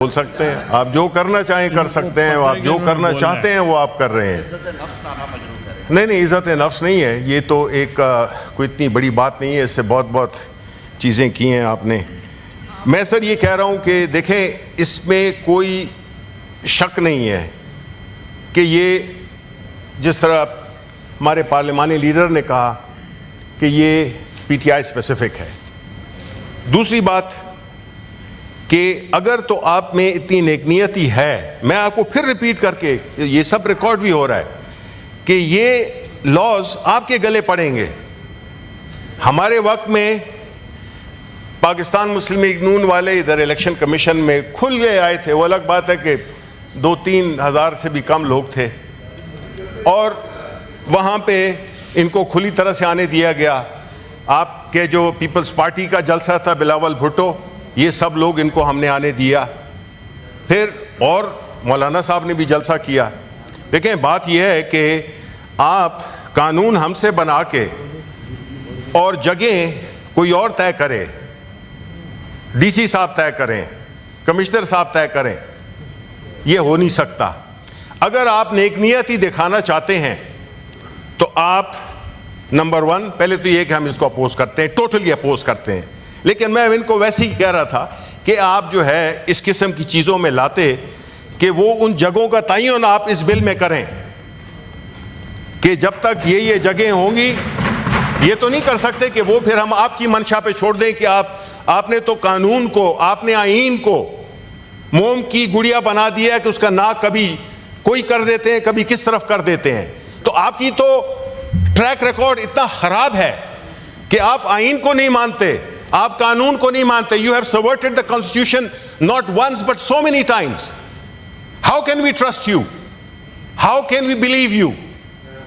بول سکتے ہیں، آپ جو کرنا چاہیں کر سکتے ہیں، آپ جو کرنا چاہتے ہیں وہ آپ کر رہے ہیں. نہیں عزت نفس نہیں ہے یہ تو ایک کوئی اتنی بڑی بات نہیں ہے، اس سے بہت چیزیں کی ہیں آپ نے. میں سر یہ کہہ رہا ہوں کہ دیکھیں اس میں کوئی شک نہیں ہے کہ یہ جس طرح ہمارے پارلیمانی لیڈر نے کہا کہ یہ پی ٹی آئی اسپیسیفک ہے. دوسری بات کہ اگر تو آپ میں اتنی نیک نیتی ہے، میں آپ کو پھر ریپیٹ کر کے یہ سب ریکارڈ بھی ہو رہا ہے کہ یہ لاز آپ کے گلے پڑیں گے. ہمارے وقت میں پاکستان مسلم لیگ نون والے ادھر الیکشن کمیشن میں کھل گئے آئے تھے. وہ الگ بات ہے کہ 2-3 ہزار سے بھی کم لوگ تھے اور وہاں پہ ان کو کھلی طرح سے آنے دیا گیا. آپ کے جو پیپلز پارٹی کا جلسہ تھا بلاول بھٹو، یہ سب لوگ ان کو ہم نے آنے دیا. پھر اور مولانا صاحب نے بھی جلسہ کیا. دیکھیں بات یہ ہے کہ آپ قانون ہم سے بنا کے اور جگہیں کوئی اور طے کرے، ڈی سی صاحب طے کریں، کمشنر صاحب طے کریں، یہ ہو نہیں سکتا. اگر آپ نیک نیتی دکھانا چاہتے ہیں تو آپ نمبر 1 پہلے تو یہ کہ ہم اس کو اپوز کرتے ہیں، ٹوٹلی اپوز کرتے ہیں. لیکن میں ان کو ویسے ہی کہہ رہا تھا کہ آپ جو ہے اس قسم کی چیزوں میں لاتے کہ وہ ان جگہوں کا تعین آپ اس بل میں کریں کہ جب تک یہ جگہیں ہوں گی. یہ تو نہیں کر سکتے کہ وہ پھر ہم آپ کی منشا پہ چھوڑ دیں کہ آپ نے تو قانون کو، آپ نے آئین کو موم کی گڑیا بنا دیا ہے کہ اس کا ناک کبھی کوئی کر دیتے ہیں، کبھی کس طرف کر دیتے ہیں. تو آپ کی تو ٹریک ریکارڈ اتنا خراب ہے کہ آپ آئین کو نہیں مانتے، آپ قانون کو نہیں مانتے. You have subverted the constitution not once but so many times. How can we trust you? How can we believe you?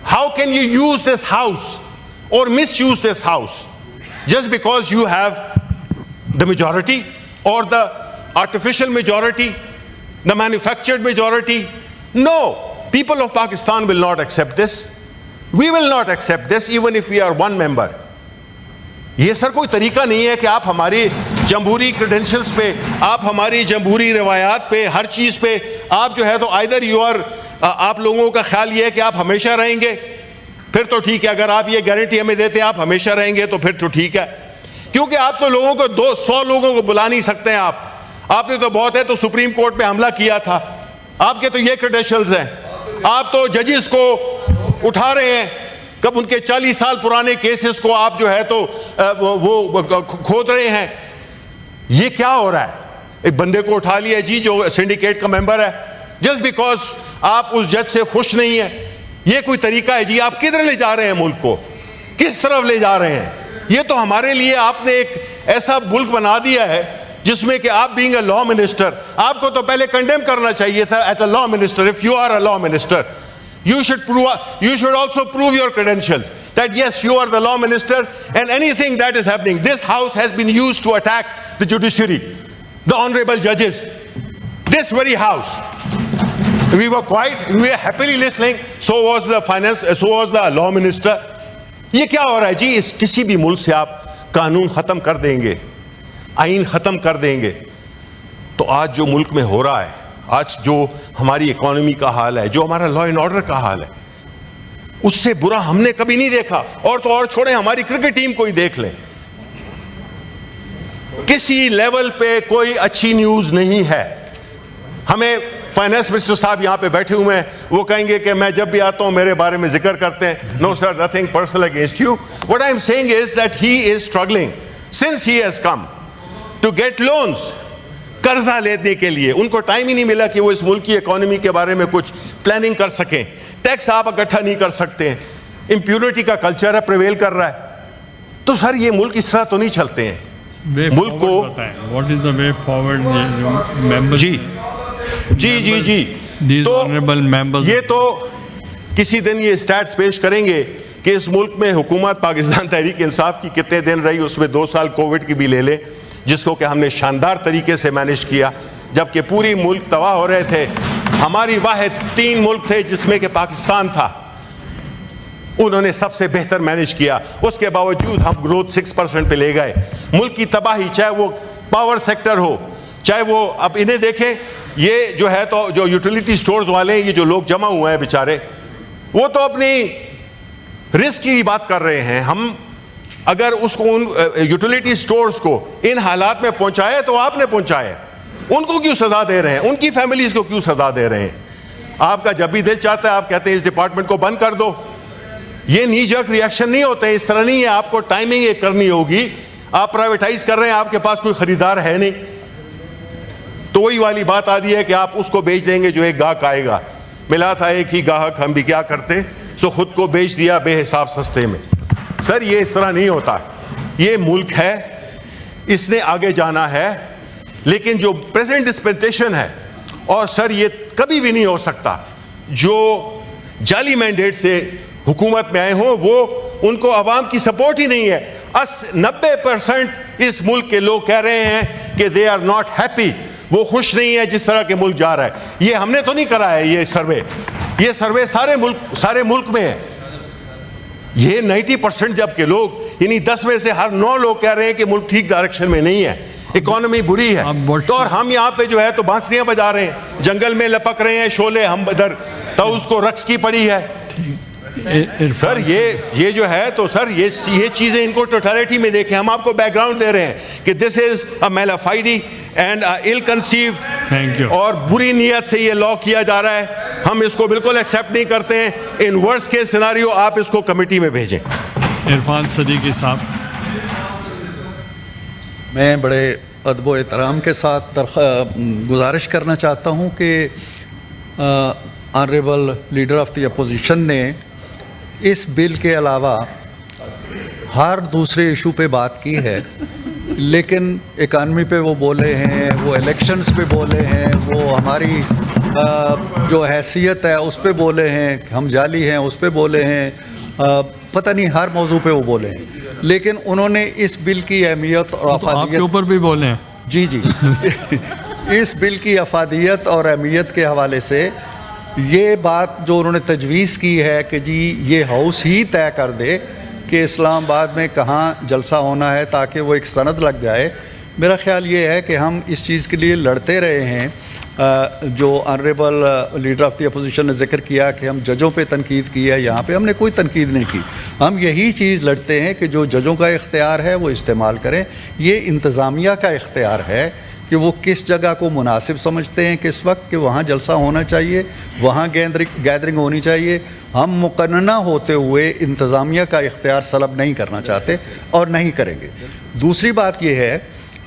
How can you use this house or misuse this house just because you have the majority or the artificial majority, the manufactured majority? No, people of Pakistan will not accept this. We will not accept this even if we are one member. یہ سر کوئی طریقہ نہیں ہے کہ آپ ہماری جمہوری کریڈنشلز پہ، آپ ہماری جمہوری روایات پہ، ہر چیز پہ آپ جو ہے تو either you are آپ لوگوں کا خیال یہ ہے کہ آپ ہمیشہ رہیں گے، پھر تو ٹھیک ہے. اگر آپ یہ گارنٹی ہمیں دیتے ہیں آپ ہمیشہ رہیں گے تو پھر تو ٹھیک ہے، کیونکہ آپ تو لوگوں کو 200 لوگوں کو بلا نہیں سکتے ہیں. آپ نے تو بہت ہے تو سپریم کورٹ پہ حملہ کیا تھا، آپ کے تو یہ کریڈنشلز ہیں. آپ تو ججز کو اٹھا رہے ہیں، کب ان کے 40 سال پرانے کیسز کو آپ جو ہے تو وہ کھود رہے ہیں. یہ کیا ہو رہا ہے؟ ایک بندے کو اٹھا لیا جی جو سنڈیکیٹ کا ممبر ہے جسٹ بیکاز آپ اس جج سے خوش نہیں ہیں. یہ کوئی طریقہ ہے جی؟ آپ کدھر لے جا رہے ہیں ملک کو؟ کس طرف لے جا رہے ہیں؟ یہ تو ہمارے لیے آپ نے ایک ایسا ملک بنا دیا ہے جس میں کہ آپ بینگ اے لا منسٹر، آپ کو تو پہلے کنڈیم کرنا چاہیے تھا as a law minister. If you are a law minister you should also prove your credentials that yes you are the law minister, and anything that is happening, this house has been used to attack the judiciary, the honorable judges, this very house. We were quiet, we were happily listening, so was the finance, so was the law minister. یہ کیا ہو رہا ہے جی؟ اس کسی بھی ملک سے آپ قانون ختم کر دیں گے، آئین ختم کر دیں گے، تو آج جو ملک میں ہو رہا ہے، آج جو ہماری اکانومی کا حال ہے، جو ہمارا لا اینڈ آرڈر کا حال ہے، اس سے برا ہم نے کبھی نہیں دیکھا. اور تو اور چھوڑیں، ہماری کرکٹ ٹیم کو ہی دیکھ لیں، کسی لیول پہ کوئی اچھی نیوز نہیں ہے. ہمیں فائنانس منسٹر صاحب یہاں پہ بیٹھے ہوئے ہیں، وہ کہیں گے کہ میں جب بھی آتا ہوں میرے بارے میں ذکر کرتے ہیں. No sir, nothing personal against you. What I am saying is that he is struggling since he has come to get loans. قرضہ لینے کے لیے ان کو ٹائم ہی نہیں ملا کہ وہ اس ملک کی اکانومی کے بارے میں کچھ پلاننگ کر سکیں. ٹیکس آپ اکٹھا نہیں کر سکتے ہیں، امپیونٹی کا کلچر ہے، پریویل کر رہا ہے. تو سر یہ ملک اس طرح تو نہیں چلتے ہیں. ملک کو what is the way forward? جی تو یہ تو کسی دن یہ اسٹیٹس پیش کریں گے کہ اس ملک میں حکومت پاکستان تحریک انصاف کی کتنے دن رہی. اس میں 2 سال کووڈ کی بھی لے لیں جس کو کہ ہم نے شاندار طریقے سے مینیج کیا جبکہ پوری ملک تباہ ہو رہے تھے. ہماری واحد 3 ملک تھے جس میں کہ پاکستان تھا، انہوں نے سب سے بہتر مینیج کیا. اس کے باوجود ہم گروتھ 6% پہ لے گئے. ملک کی تباہی، چاہے وہ پاور سیکٹر ہو، چاہے وہ اب انہیں دیکھیں, یہ جو ہے تو جو یوٹیلیٹی سٹورز والے ہیں, یہ جو لوگ جمع ہوئے ہیں بیچارے, وہ تو اپنی رسک کی بات کر رہے ہیں. ہم اگر اس کو ان یوٹیلیٹی سٹورز کو ان حالات میں پہنچائے تو آپ نے پہنچائے, ان کو کیوں سزا دے رہے ہیں, ان کی فیملیز کو کیوں سزا دے رہے ہیں؟ آپ کا جب بھی دل چاہتا ہے آپ کہتے ہیں اس ڈپارٹمنٹ کو بند کر دو. یہ نی جرک ریئیکشن نہیں ہوتے ہیں, اس طرح نہیں ہے. آپ کو ٹائمنگ ایک کرنی ہوگی. آپ پرائیویٹائز کر رہے ہیں, آپ کے پاس کوئی خریدار ہے نہیں, تو وہی والی بات آتی ہے کہ آپ اس کو بیچ دیں گے جو ایک گاہک آئے گا. ملا تھا ایک ہی گاہک, ہم بھی کیا کرتے, سو خود کو بیچ دیا بے حساب سستے میں. سر یہ اس طرح نہیں ہوتا. یہ ملک ہے, اس نے آگے جانا ہے, لیکن جو پریزنٹ ڈسپنسیشن ہے, اور سر یہ کبھی بھی نہیں ہو سکتا, جو جعلی مینڈیٹ سے حکومت میں آئے ہوں وہ ان کو عوام کی سپورٹ ہی نہیں ہے. 90% اس ملک کے لوگ کہہ رہے ہیں کہ دے آر ناٹ ہیپی, وہ خوش نہیں ہے جس طرح کے ملک جا رہا ہے. یہ ہم نے تو نہیں کرا ہے یہ سروے سارے ملک میں ہے. یہ 90% جب کہ لوگ, یعنی 10 میں سے ہر 9 لوگ کہہ رہے ہیں کہ ملک ٹھیک ڈائریکشن میں نہیں ہے, اکانومی بری ہے. تو اور ہم یہاں پہ جو ہے تو بانسریاں بجا رہے ہیں, جنگل میں لپک رہے ہیں شعلے, ہم ادھر تو اس کو رقص کی پڑی ہے. سر یہ جو ہے تو سر یہ چیزیں ان کو ٹوٹیلٹی میں دیکھیں. ہم آپ کو بیک گراؤنڈ دے رہے ہیں کہ دس از اے میلافائڈی اینڈ ill conceived, اور بری نیت سے یہ لا کیا جا رہا ہے. ہم اس کو بالکل ایکسیپٹ نہیں کرتے ہیں. ان ورسٹ کیس سیناریو آپ اس کو کمیٹی میں بھیجیں. عرفان صدیقی صاحب. میں بڑے ادب و احترام کے ساتھ گزارش کرنا چاہتا ہوں کہ honourable leader of the opposition نے اس بل کے علاوہ ہر دوسرے ایشو پہ بات کی ہے, لیکن اکانومی پہ وہ بولے ہیں, وہ الیکشنز پہ بولے ہیں, وہ ہماری جو حیثیت ہے اس پہ بولے ہیں, ہم جعلی ہیں اس پہ بولے ہیں, پتہ نہیں ہر موضوع پہ وہ بولے ہیں. لیکن انہوں نے اس بل کی اہمیت اور افادیت, آپ کے اوپر بھی بولے ہیں. جی اس بل کی افادیت اور اہمیت کے حوالے سے یہ بات جو انہوں نے تجویز کی ہے کہ جی یہ ہاؤس ہی طے کر دے کہ اسلام آباد میں کہاں جلسہ ہونا ہے تاکہ وہ ایک سند لگ جائے. میرا خیال یہ ہے کہ ہم اس چیز کے لیے لڑتے رہے ہیں. جو honourable leader of the opposition نے ذکر کیا کہ ہم ججوں پہ تنقید کی ہے, یہاں پہ ہم نے کوئی تنقید نہیں کی. ہم یہی چیز لڑتے ہیں کہ جو ججوں کا اختیار ہے وہ استعمال کریں. یہ انتظامیہ کا اختیار ہے کہ وہ کس جگہ کو مناسب سمجھتے ہیں کس وقت کہ وہاں جلسہ ہونا چاہیے, وہاں گیدرنگ ہونی چاہیے. ہم مقننہ ہوتے ہوئے انتظامیہ کا اختیار سلب نہیں کرنا چاہتے اور نہیں کریں گے. دوسری بات یہ ہے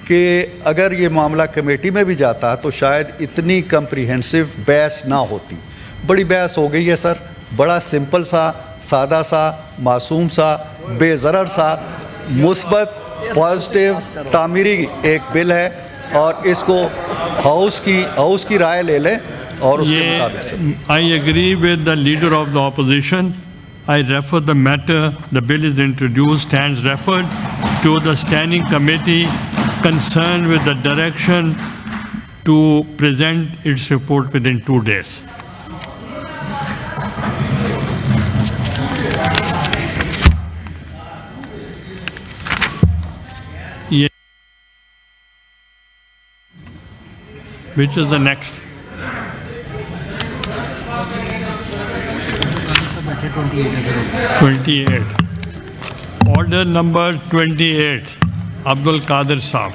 کہ اگر یہ معاملہ کمیٹی میں بھی جاتا تو شاید اتنی کمپریہنسو بحث نہ ہوتی. بڑی بحث ہو گئی ہے سر, بڑا سمپل سا, سادہ سا, معصوم سا, بے ضرر سا, مثبت پازیٹیو تعمیری ایک بل ہے, اور اس کو ہاؤس کی رائے لے لیں اور اس کے مطابق. I agree with the leader of the opposition. I refer the matter, the bill is introduced, stands referred to the standing committee concerned with the direction to present its report within 2 days. Which is the next? 28. Order number 28. Abdul Qadir Saab.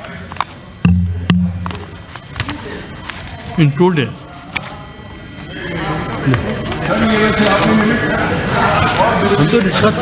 In 2 days. ہم تو discuss